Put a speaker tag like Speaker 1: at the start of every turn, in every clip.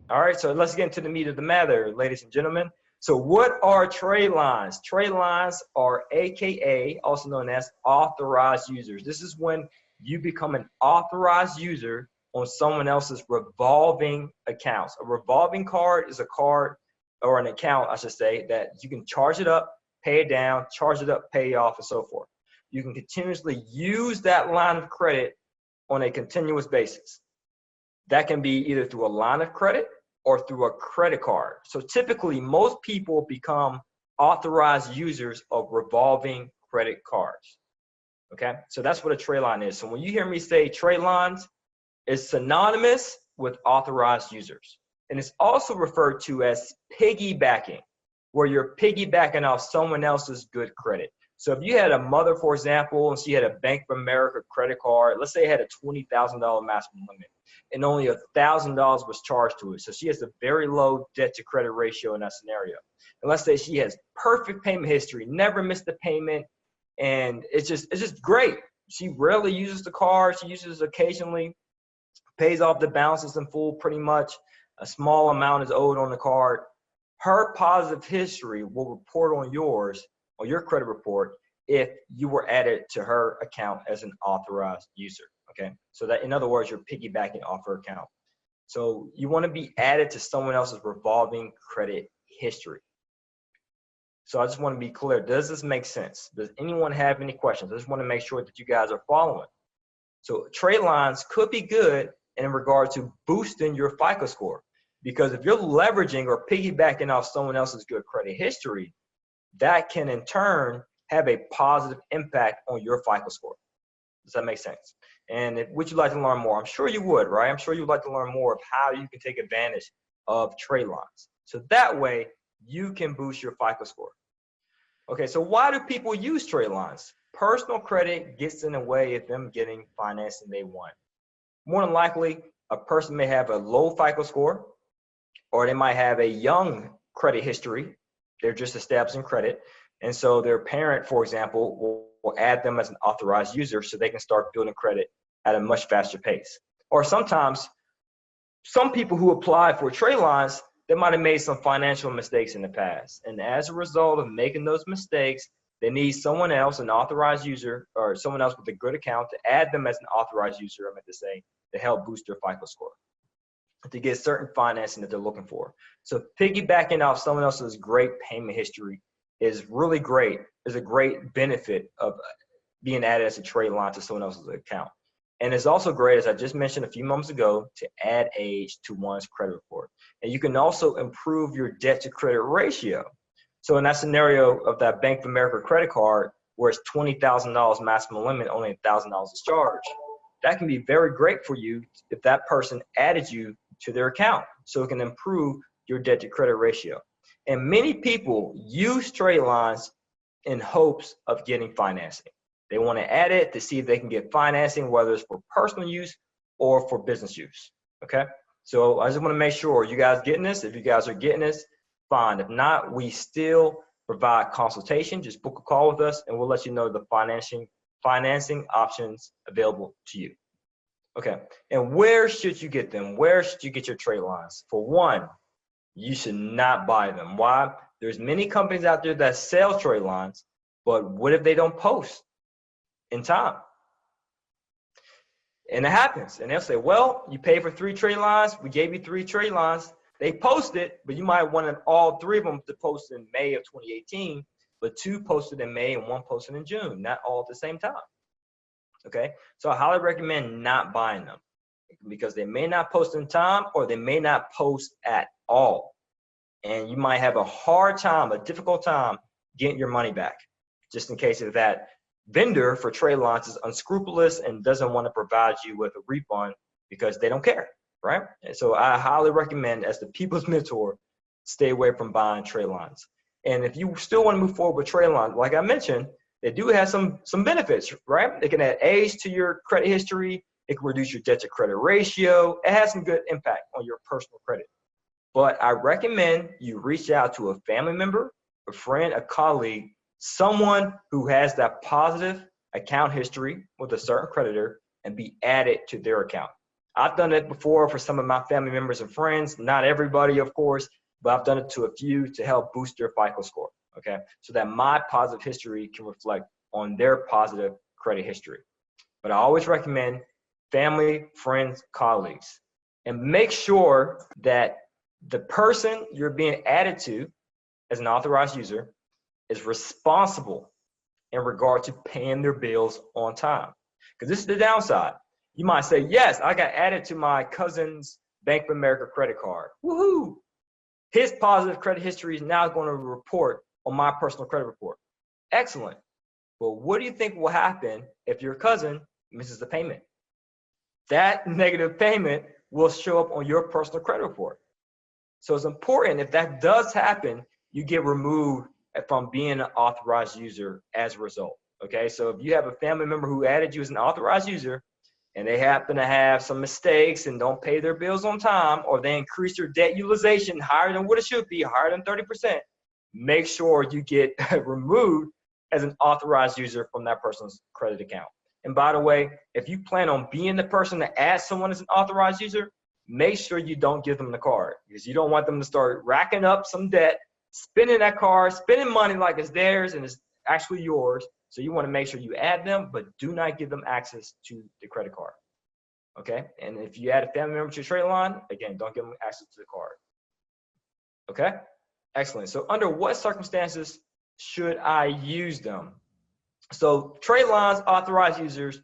Speaker 1: All right, so let's get into the meat of the matter, ladies and gentlemen. So what are trade lines? Trade lines are AKA, also known as authorized users. This is when you become an authorized user on someone else's revolving accounts. A revolving card is a card or an account, I should say, that you can charge it up, pay it down, charge it up, pay it off, and so forth. You can continuously use that line of credit on a continuous basis. That can be either through a line of credit or through a credit card. So typically, most people become authorized users of revolving credit cards. Okay, so that's what a trade line is. So when you hear me say trade lines, it's synonymous with authorized users. And it's also referred to as piggybacking, where you're piggybacking off someone else's good credit. So if you had a mother, for example, and she had a Bank of America credit card, let's say it had a $20,000 maximum limit, and only $1,000 was charged to it. So she has a very low debt to credit ratio in that scenario. And let's say she has perfect payment history, never missed a payment, and it's just great. She rarely uses the card. She uses it occasionally, pays off the balances in full pretty much. A small amount is owed on the card. Her positive history will report on yours, on your credit report, if you were added to her account as an authorized user. Okay, so that, in other words, you're piggybacking off her account. So you want to be added to someone else's revolving credit history. So I just want to be clear. Does this make sense? Does anyone have any questions? I just want to make sure that you guys are following. So trade lines could be good in regard to boosting your FICO score, because if you're leveraging or piggybacking off someone else's good credit history, that can in turn have a positive impact on your FICO score. Does that make sense? And would you like to learn more? I'm sure you would, right? I'm sure you'd like to learn more of how you can take advantage of trade lines. So that way you can boost your FICO score. Okay, so why do people use trade lines? Personal credit gets in the way of them getting financing they want. More than likely, a person may have a low FICO score, or they might have a young credit history. They're just establishing credit. And so their parent, for example, will add them as an authorized user so they can start building credit at a much faster pace. Or sometimes, some people who apply for trade lines, they might have made some financial mistakes in the past. And as a result of making those mistakes, they need someone else, an authorized user, or someone else with a good account to add them as an authorized user, I meant to say, to help boost their FICO score, to get certain financing that they're looking for. So piggybacking off someone else's great payment history is really great, is a great benefit of being added as a trade line to someone else's account. And it's also great, as I just mentioned a few moments ago, to add age to one's credit report. And you can also improve your debt to credit ratio. So in that scenario of that Bank of America credit card, where it's $20,000 maximum limit, only $1,000 is charged, that can be very great for you if that person added you to their account. So it can improve your debt to credit ratio. And many people use trade lines in hopes of getting financing. They want to add it to see if they can get financing, whether it's for personal use or for business use. Okay, so I just want to make sure you guys getting this. If you guys are getting this, fine. If not, we still provide consultation. Just book a call with us and we'll let you know the financing options available to you. Okay, and where should you get them? Where should you get your trade lines? For one, you should not buy them. Why? There's many companies out there that sell trade lines, but what if they don't post in time? And it happens. And they'll say, well, you paid for 3 trade lines. We gave you 3 trade lines. They posted, but you might want all 3 of them to post in May of 2018, but 2 posted in May and 1 posted in June, not all at the same time. Okay, so I highly recommend not buying them because they may not post in time or they may not post at all. And you might have a hard time, a difficult time getting your money back, just in case if that vendor for trade lines is unscrupulous and doesn't want to provide you with a refund because they don't care, right? And so I highly recommend, as the people's mentor, stay away from buying trade lines. And if you still want to move forward with trade lines, like I mentioned, they do have some benefits, right? It can add age to your credit history. It can reduce your debt to credit ratio. It has some good impact on your personal credit. But I recommend you reach out to a family member, a friend, a colleague, someone who has that positive account history with a certain creditor and be added to their account. I've done it before for some of my family members and friends, not everybody, of course, but I've done it to a few to help boost their FICO score, okay? So that my positive history can reflect on their positive credit history. But I always recommend family, friends, colleagues, and make sure that the person you're being added to as an authorized user is responsible in regard to paying their bills on time. Because this is the downside. You might say, yes, I got added to my cousin's Bank of America credit card. Woohoo! His positive credit history is now going to report on my personal credit report. Excellent. But what do you think will happen if your cousin misses the payment? That negative payment will show up on your personal credit report. So it's important, if that does happen, you get removed from being an authorized user as a result. Okay, so if you have a family member who added you as an authorized user and they happen to have some mistakes and don't pay their bills on time, or they increase their debt utilization higher than what it should be, higher than 30%, make sure you get removed as an authorized user from that person's credit account. And by the way, if you plan on being the person to add someone as an authorized user, make sure you don't give them the card, because you don't want them to start racking up some debt, spending that card, spending money like it's theirs and it's actually yours. So you want to make sure you add them, but do not give them access to the credit card. Okay? And if you add a family member to your Tradeline, again, don't give them access to the card. Okay? Excellent. So under what circumstances should I use them? So Tradelines, authorized users,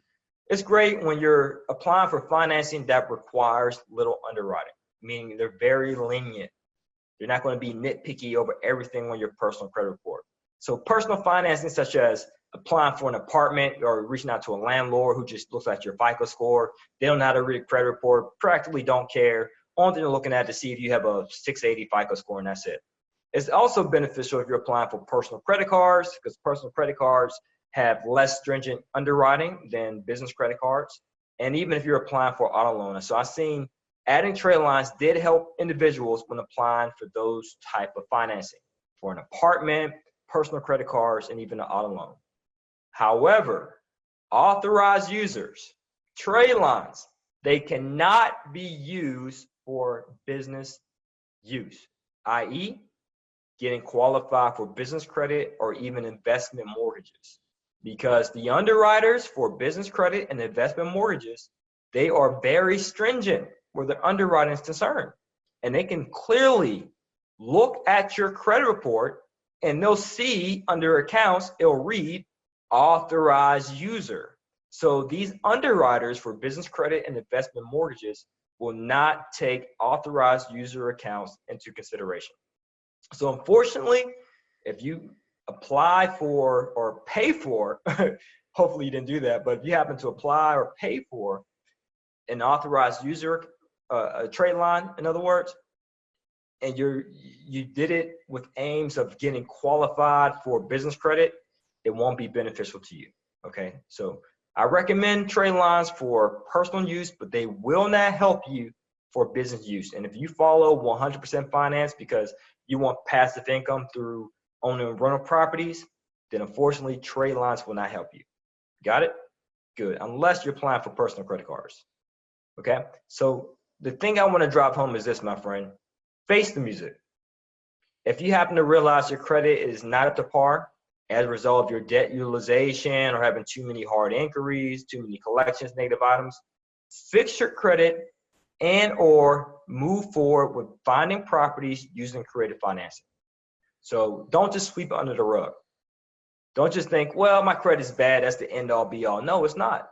Speaker 1: it's great when you're applying for financing that requires little underwriting, meaning they're very lenient. You're not going to be nitpicky over everything on your personal credit report. So personal financing, such as applying for an apartment or reaching out to a landlord who just looks at your FICO score, they don't know how to read a credit report, practically don't care. Only thing they're looking at to see if you have a 680 FICO score, and that's it. It's also beneficial if you're applying for personal credit cards, because personal credit cards have less stringent underwriting than business credit cards. And even if you're applying for auto loan. So I've seen adding Tradelines did help individuals when applying for those type of financing, for an apartment, personal credit cards, and even an auto loan. However, authorized users, Tradelines, they cannot be used for business use, i.e., getting qualified for business credit or even investment mortgages. Because the underwriters for business credit and investment mortgages, they are very stringent where their underwriting is concerned. And they can clearly look at your credit report and they'll see under accounts, it'll read authorized user. So these underwriters for business credit and investment mortgages will not take authorized user accounts into consideration. So unfortunately, if you apply for or pay for, hopefully you didn't do that, but if you happen to apply or pay for an authorized user, a Tradeline, in other words, and you did it with aims of getting qualified for business credit, it won't be beneficial to you, okay? So I recommend Tradelines for personal use, but they will not help you for business use. And if you follow 100% finance because you want passive income through owning rental properties, then unfortunately Tradelines will not help you. Got it? Good, unless you're applying for personal credit cards. Okay, so the thing I want to drive home is this, my friend. Face the music. If you happen to realize your credit is not up to par as a result of your debt utilization or having too many hard inquiries, too many collections, negative items, fix your credit and or move forward with finding properties using creative financing. So don't just sweep it under the rug. Don't just think, well, my credit's bad, that's the end all be all. No, it's not.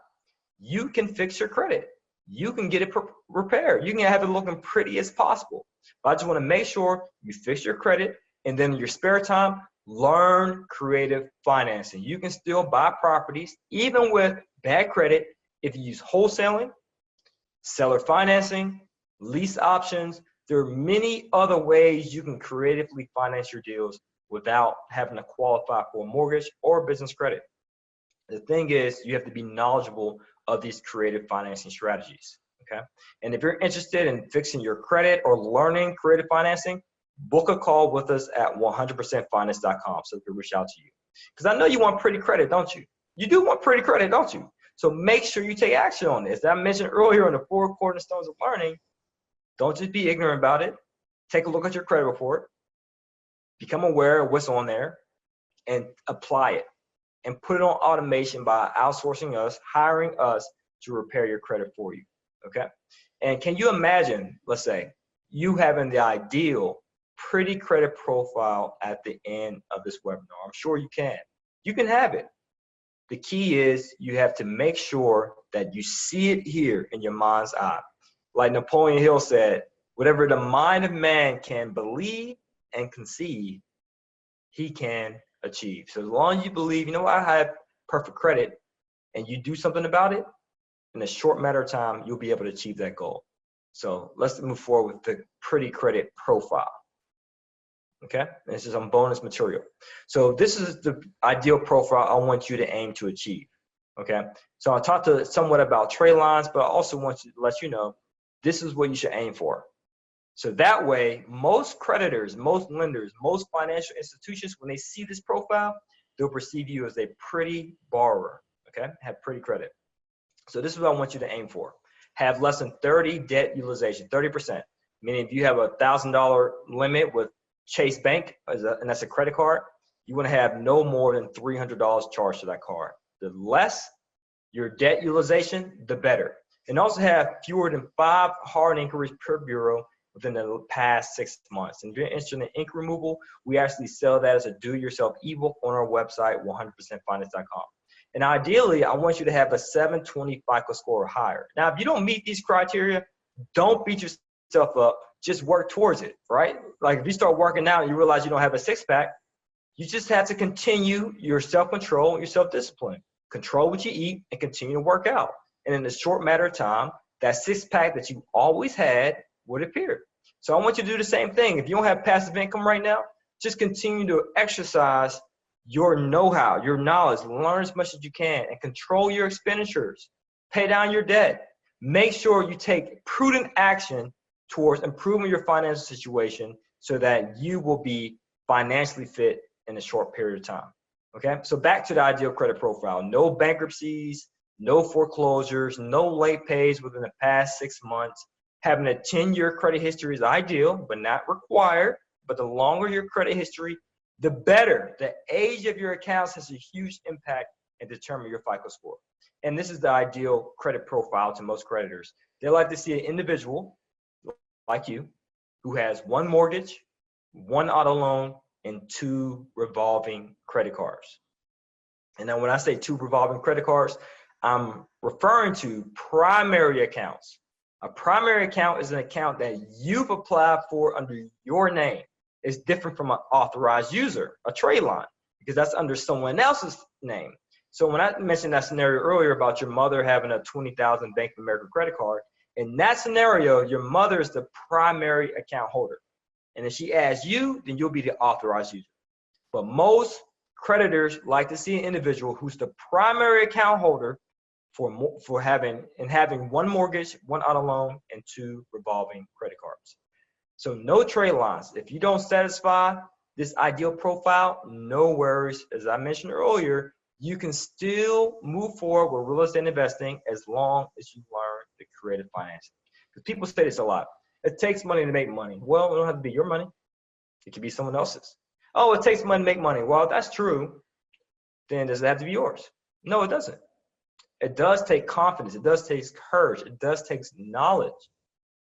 Speaker 1: You can fix your credit. You can get it repaired. You can have it looking pretty as possible. But I just want to make sure you fix your credit, and then in your spare time, learn creative financing. You can still buy properties, even with bad credit, if you use wholesaling, seller financing, lease options. There are many other ways you can creatively finance your deals without having to qualify for a mortgage or business credit. The thing is, you have to be knowledgeable of these creative financing strategies, okay? And if you're interested in fixing your credit or learning creative financing, book a call with us at 100percentfinance.com so we can reach out to you. Because I know you want pretty credit, don't you? You do want pretty credit, don't you? So make sure you take action on this. As I mentioned earlier in the 4 cornerstones of learning, don't just be ignorant about it. Take a look at your credit report, become aware of what's on there, and apply it. And put it on automation by outsourcing us, hiring us to repair your credit for you, okay? And can you imagine, let's say, you having the ideal pretty credit profile at the end of this webinar? I'm sure you can. You can have it. The key is you have to make sure that you see it here in your mind's eye. Like Napoleon Hill said, whatever the mind of man can believe and conceive, he can achieve. So as long as you believe, you know what, I have perfect credit, and you do something about it, in a short matter of time, you'll be able to achieve that goal. So let's move forward with the pretty credit profile. Okay, this is some bonus material. So this is the ideal profile I want you to aim to achieve. Okay, so I talked somewhat about Tradelines, but I also want to let you know this is what you should aim for. So that way, most creditors, most lenders, most financial institutions, when they see this profile, they'll perceive you as a pretty borrower. Okay, have pretty credit. So this is what I want you to aim for. Have less than 30 debt utilization, 30%. Meaning if you have a $1,000 limit with Chase Bank, and that's a credit card, you want to have no more than $300 charged to that card. The less your debt utilization, the better. And also have fewer than 5 hard inquiries per bureau within the past 6 months. And if you're interested in ink removal, we actually sell that as a do-it-yourself ebook on our website, 100percentfinance.com. And ideally, I want you to have a 720 FICO score or higher. Now, if you don't meet these criteria, don't beat yourself up. Just work towards it, right? Like if you start working out and you realize you don't have a 6-pack, you just have to continue your self-control and your self-discipline. Control what you eat and continue to work out. And in a short matter of time, that 6-pack that you always had would appear. So I want you to do the same thing. If you don't have passive income right now, just continue to exercise your know-how, your knowledge, learn as much as you can, and control your expenditures. Pay down your debt. Make sure you take prudent action towards improving your financial situation so that you will be financially fit in a short period of time. Okay, so back to the ideal credit profile. No bankruptcies, no foreclosures, no late pays within the past 6 months. Having a 10-year credit history is ideal, but not required. But the longer your credit history, the better. The age of your accounts has a huge impact in determining your FICO score. And this is the ideal credit profile to most creditors. They like to see an individual like you who has 1 mortgage, 1 auto loan, and 2 revolving credit cards. And then when I say 2 revolving credit cards, I'm referring to primary accounts. A primary account is an account that you've applied for under your name. It's different from an authorized user, a trade line, because that's under someone else's name. So when I mentioned that scenario earlier about your mother having a $20,000 Bank of America credit card, in that scenario, your mother is the primary account holder. And if she adds you, then you'll be the authorized user. But most creditors like to see an individual who's the primary account holder for having 1 mortgage, 1 auto loan, and 2 revolving credit cards. So no trade lines. If you don't satisfy this ideal profile, no worries. As I mentioned earlier, you can still move forward with real estate investing as long as you learn the creative financing. Because people say this a lot. It takes money to make money. Well, it don't have to be your money. It could be someone else's. Oh, it takes money to make money. Well, if that's true, then does it have to be yours? No, it doesn't. It does take confidence. It does take courage. It does take knowledge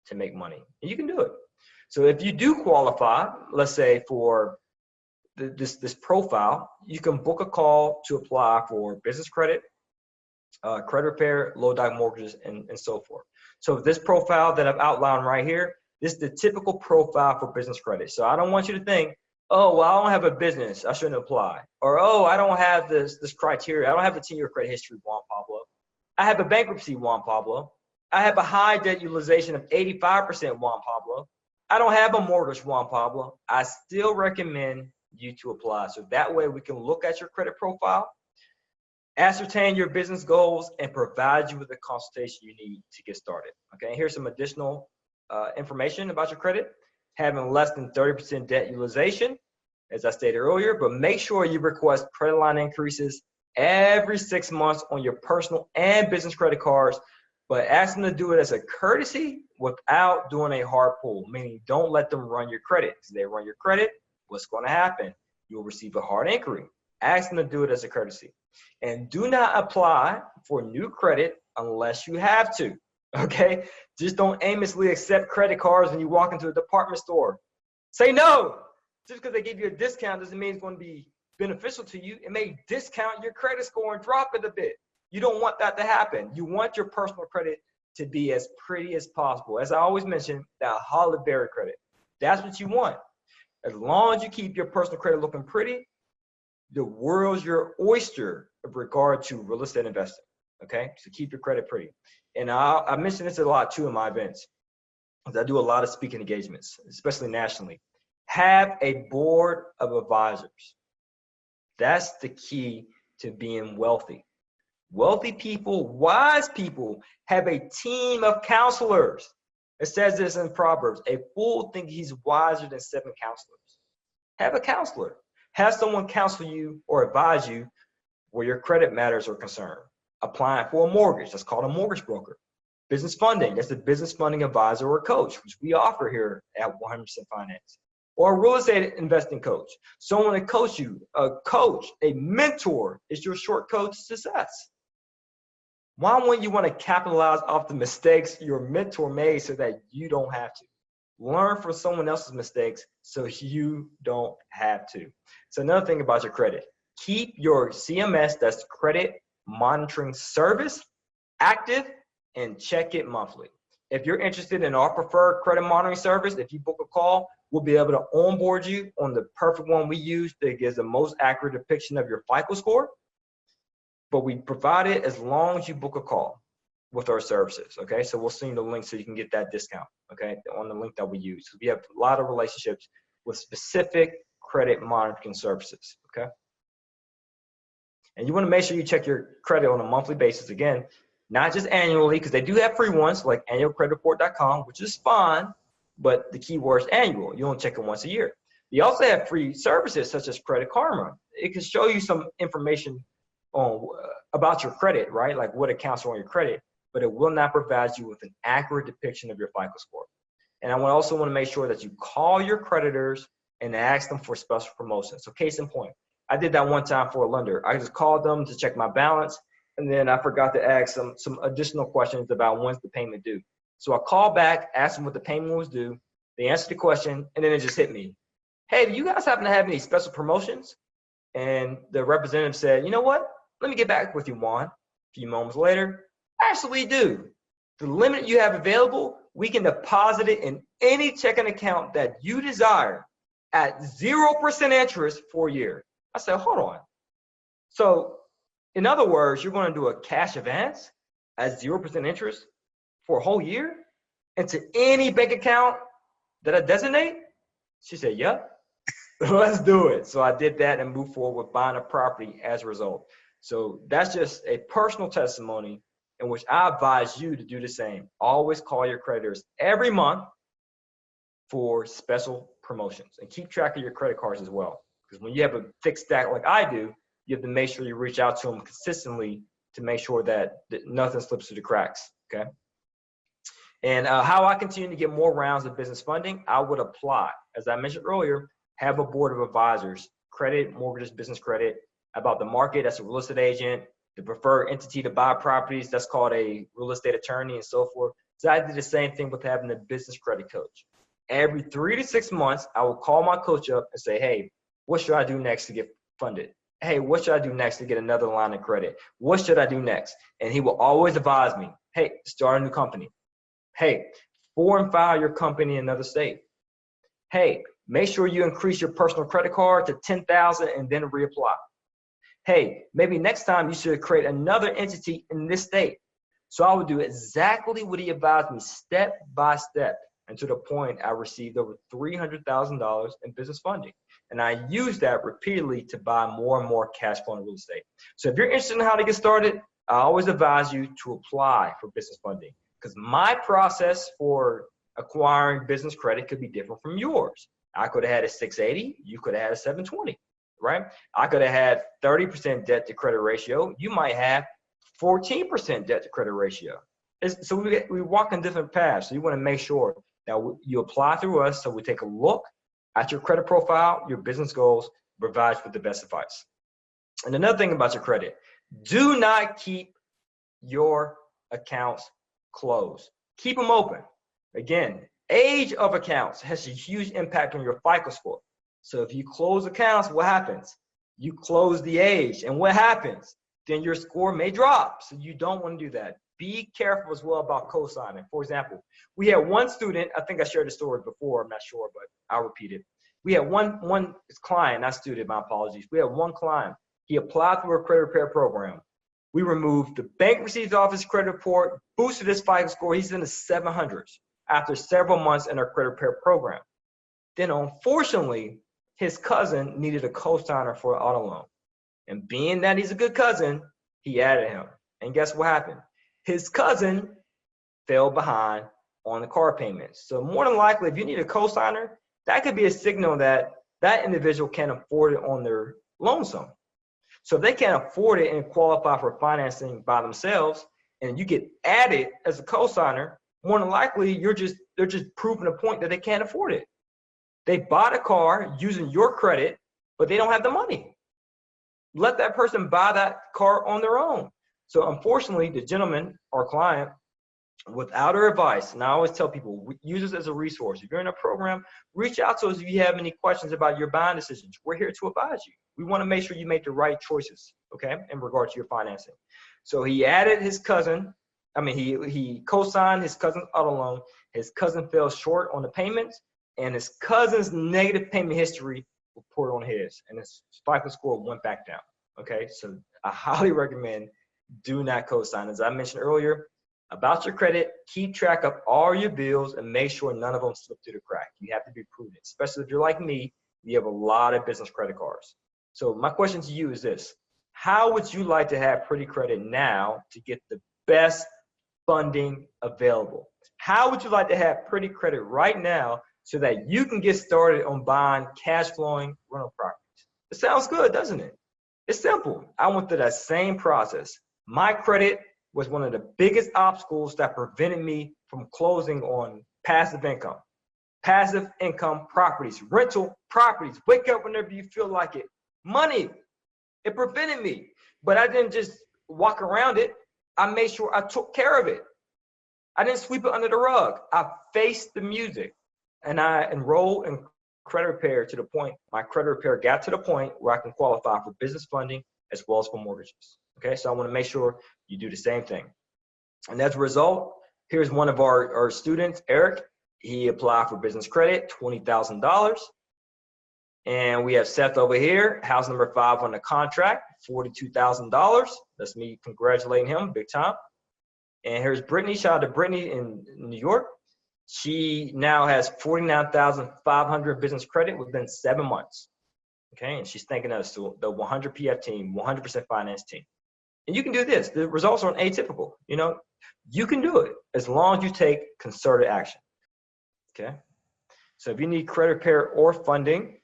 Speaker 1: to make money. And you can do it. So if you do qualify, let's say for this profile, you can book a call to apply for business credit, credit repair, low doc mortgages, and so forth. So this profile that I've outlined right here, this is the typical profile for business credit. So I don't want you to think, oh, well, I don't have a business, I shouldn't apply. Or, oh, I don't have this criteria. I don't have a 10-year credit history, Juan Pablo. I have a bankruptcy, Juan Pablo. I have a high debt utilization of 85%, Juan Pablo. I don't have a mortgage, Juan Pablo. I still recommend you to apply. So that way we can look at your credit profile, ascertain your business goals, and provide you with the consultation you need to get started. Okay, here's some additional information about your credit. Having less than 30% debt utilization, as I stated earlier, but make sure you request credit line increases every 6 months on your personal and business credit cards, but ask them to do it as a courtesy without doing a hard pull, meaning don't let them run your credit. If they run your credit, what's going to happen? You'll receive a hard inquiry. Ask them to do it as a courtesy. And do not apply for new credit unless you have to, okay? Just don't aimlessly accept credit cards when you walk into a department store. Say no. Just because they give you a discount doesn't mean it's going to be beneficial to you. It may discount your credit score and drop it a bit. You don't want that to happen. You want your personal credit to be as pretty as possible. As I always mention, that Holly Berry credit. That's what you want. As long as you keep your personal credit looking pretty, the world's your oyster with regard to real estate investing, okay? So keep your credit pretty. And I mention this a lot too in my events, because I do a lot of speaking engagements, especially nationally. Have a board of advisors. That's the key to being wealthy. Wealthy people, wise people, have a team of counselors. It says this in Proverbs, a fool thinks he's wiser than 7 counselors. Have a counselor. Have someone counsel you or advise you where your credit matters are concerned. Applying for a mortgage, that's called a mortgage broker. Business funding, that's a business funding advisor or coach, which we offer here at 100% Finance. Or a real estate investing coach, someone to coach you. A coach, a mentor is your shortcut to success. Why wouldn't you want to capitalize off the mistakes your mentor made so that you don't have to? Learn from someone else's mistakes so you don't have to. So another thing about your credit, keep your CMS, that's credit monitoring service, active and check it monthly. If you're interested in our preferred credit monitoring service, if you book a call, we'll be able to onboard you on the perfect one we use that gives the most accurate depiction of your FICO score. But we provide it as long as you book a call with our services, okay? So we'll send you the link so you can get that discount, okay, on the link that we use. So we have a lot of relationships with specific credit monitoring services, okay? And you want to make sure you check your credit on a monthly basis, again, not just annually, because they do have free ones like annualcreditreport.com, which is fine, but the key word is annual. You don't check it once a year. You also have free services such as Credit Karma. It can show you some information on about your credit, right? Like what accounts are on your credit, but it will not provide you with an accurate depiction of your FICO score. And I also want to make sure that you call your creditors and ask them for special promotions. So case in point, I did that one time for a lender. I just called them to check my balance, and then I forgot to ask them some additional questions about when's the payment due. So I called back, asked them what the payment was due. They answered the question, and then it just hit me. Hey, do you guys happen to have any special promotions? And the representative said, you know what? Let me get back with you, Juan. A few moments later, actually do. The limit you have available, we can deposit it in any checking account that you desire at 0% interest for a year. I said, hold on. So in other words, you're going to do a cash advance at 0% interest for a whole year into any bank account that I designate? She said, yep, let's do it. So I did that and moved forward with buying a property as a result. So that's just a personal testimony in which I advise you to do the same. Always call your creditors every month for special promotions, and keep track of your credit cards as well. Because when you have a fixed stack like I do, you have to make sure you reach out to them consistently to make sure that nothing slips through the cracks, okay? And how I continue to get more rounds of business funding, I would apply. As I mentioned earlier, have a board of advisors, credit, mortgages, business credit, about the market, that's a real estate agent, the preferred entity to buy properties, that's called a real estate attorney, and so forth. So I did the same thing with having a business credit coach. Every 3 to 6 months, I will call my coach up and say, hey, what should I do next to get funded? Hey, what should I do next to get another line of credit? What should I do next? And he will always advise me, hey, start a new company. Hey, foreign file your company in another state. Hey, make sure you increase your personal credit card to 10,000 and then reapply. Hey, maybe next time you should create another entity in this state. So I would do exactly what he advised me, step by step. And to the point, I received over $300,000 in business funding. And I used that repeatedly to buy more and more cash flow in real estate. So if you're interested in how to get started, I always advise you to apply for business funding, because my process for acquiring business credit could be different from yours. I could have had a 680, you could have had a 720. right? I could have had 30% debt to credit ratio. You might have 14% debt to credit ratio. So we walk in different paths. So you want to make sure that you apply through us. So we take a look at your credit profile, your business goals, provide you with the best advice. And another thing about your credit, do not keep your accounts closed. Keep them open. Again, age of accounts has a huge impact on your FICO score. So if you close accounts, what happens? You close the age, and what happens? Then your score may drop. So you don't want to do that. Be careful as well about co-signing. For example, we had one student, I think I shared the story before, I'm not sure, but I'll repeat it. We had one client, not student, my apologies. We had one client. He applied for a credit repair program. We removed the bank receipts off his credit report, boosted his FICO score. He's in the 700s after several months in our credit repair program. Then unfortunately, his cousin needed a co-signer for an auto loan. And being that he's a good cousin, he added him. And guess what happened? His cousin fell behind on the car payments. So more than likely, if you need a co-signer, that could be a signal that that individual can't afford it on their loan sum. So if they can't afford it and qualify for financing by themselves, and you get added as a co-signer, more than likely they're just proving a point that they can't afford it. They bought a car using your credit, but they don't have the money. Let that person buy that car on their own. So unfortunately, the gentleman, our client, without our advice, and I always tell people, use this as a resource. If you're in a program, reach out to us if you have any questions about your buying decisions. We're here to advise you. We want to make sure you make the right choices, okay, in regard to your financing. So he added his cousin. He co-signed his cousin's auto loan. His cousin fell short on the payments, and his cousin's negative payment history reported on his, and his FICO score went back down. Okay, so I highly recommend do not co-sign. As I mentioned earlier, about your credit, keep track of all your bills and make sure none of them slip through the crack. You have to be prudent, especially if you're like me, you have a lot of business credit cards. So my question to you is this: how would you like to have pretty credit now to get the best funding available? How would you like to have pretty credit right now so that you can get started on buying cash flowing rental properties? It sounds good, doesn't it? It's simple. I went through that same process. My credit was one of the biggest obstacles that prevented me from closing on passive income. Passive income properties, rental properties. Wake up whenever you feel like it. Money. It prevented me. But I didn't just walk around it. I made sure I took care of it. I didn't sweep it under the rug. I faced the music. And I enrolled in credit repair to the point, my credit repair got to the point where I can qualify for business funding as well as for mortgages. Okay, so I want to make sure you do the same thing. And as a result, here's one of our students, Eric. He applied for business credit, $20,000. And we have Seth over here, house number 5 on the contract, $42,000. That's me congratulating him, big time. And here's Brittany. Shout out to Brittany in New York. She now has $49,500 business credit within 7 months. Okay, and she's thanking us to the 100 PF team, 100% finance team. And you can do this. The results aren't atypical. You know, you can do it as long as you take concerted action. Okay, so if you need credit repair or funding,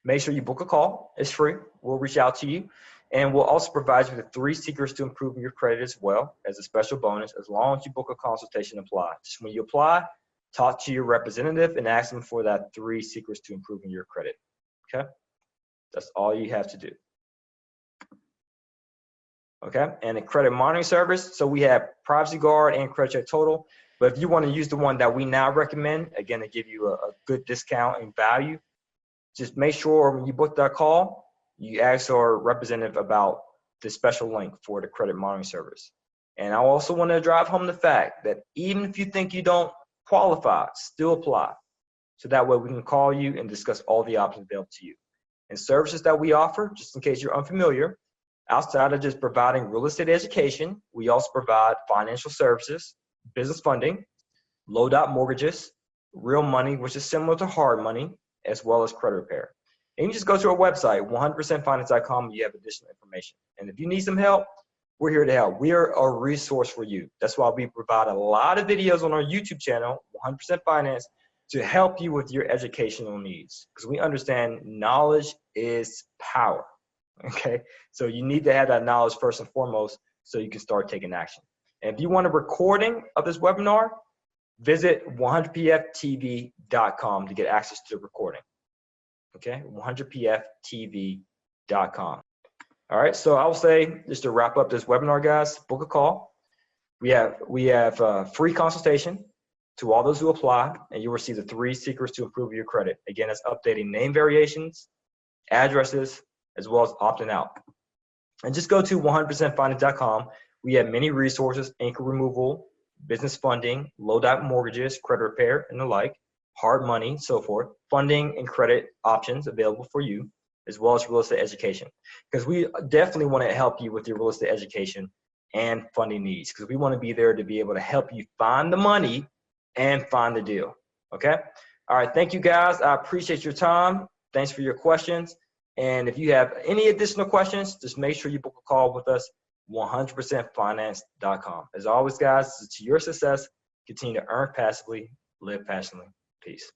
Speaker 1: make sure you book a call. It's free. We'll reach out to you. And we'll also provide you with 3 secrets to improving your credit as well as a special bonus, as long as you book a consultation and apply. Just when you apply, talk to your representative and ask them for that 3 secrets to improving your credit. Okay? That's all you have to do. Okay? And the credit monitoring service. So we have Privacy Guard and Credit Check Total. But if you want to use the one that we now recommend, again, to give you a good discount and value, just make sure when you book that call, you ask our representative about the special link for the credit monitoring service. And I also want to drive home the fact that even if you think you don't qualify, still apply. So that way we can call you and discuss all the options available to you. And services that we offer, just in case you're unfamiliar, outside of just providing real estate education, we also provide financial services, business funding, low-dot mortgages, real money, which is similar to hard money, as well as credit repair. And you just go to our website, 100percentfinance.com, and you have additional information. And if you need some help, we're here to help. We are a resource for you. That's why we provide a lot of videos on our YouTube channel, 100% Finance, to help you with your educational needs, because we understand knowledge is power. Okay, so you need to have that knowledge first and foremost so you can start taking action. And if you want a recording of this webinar, visit 100pftv.com to get access to the recording. Okay, 100pftv.com. All right, so I'll say, just to wrap up this webinar, guys, book a call. We have free consultation to all those who apply, and you'll receive the 3 secrets to improve your credit. Again, that's updating name variations, addresses, as well as opting out. And just go to 100percentfinance.com. We have many resources: anchor removal, business funding, low-down mortgages, credit repair, and the like, hard money, so forth, funding and credit options available for you, as well as real estate education. Because we definitely want to help you with your real estate education and funding needs, because we want to be there to be able to help you find the money and find the deal. Okay? All right, thank you guys. I appreciate your time. Thanks for your questions. And if you have any additional questions, just make sure you book a call with us, 100percentfinance.com. As always, guys, to your success, continue to earn passively, live passionately. Peace.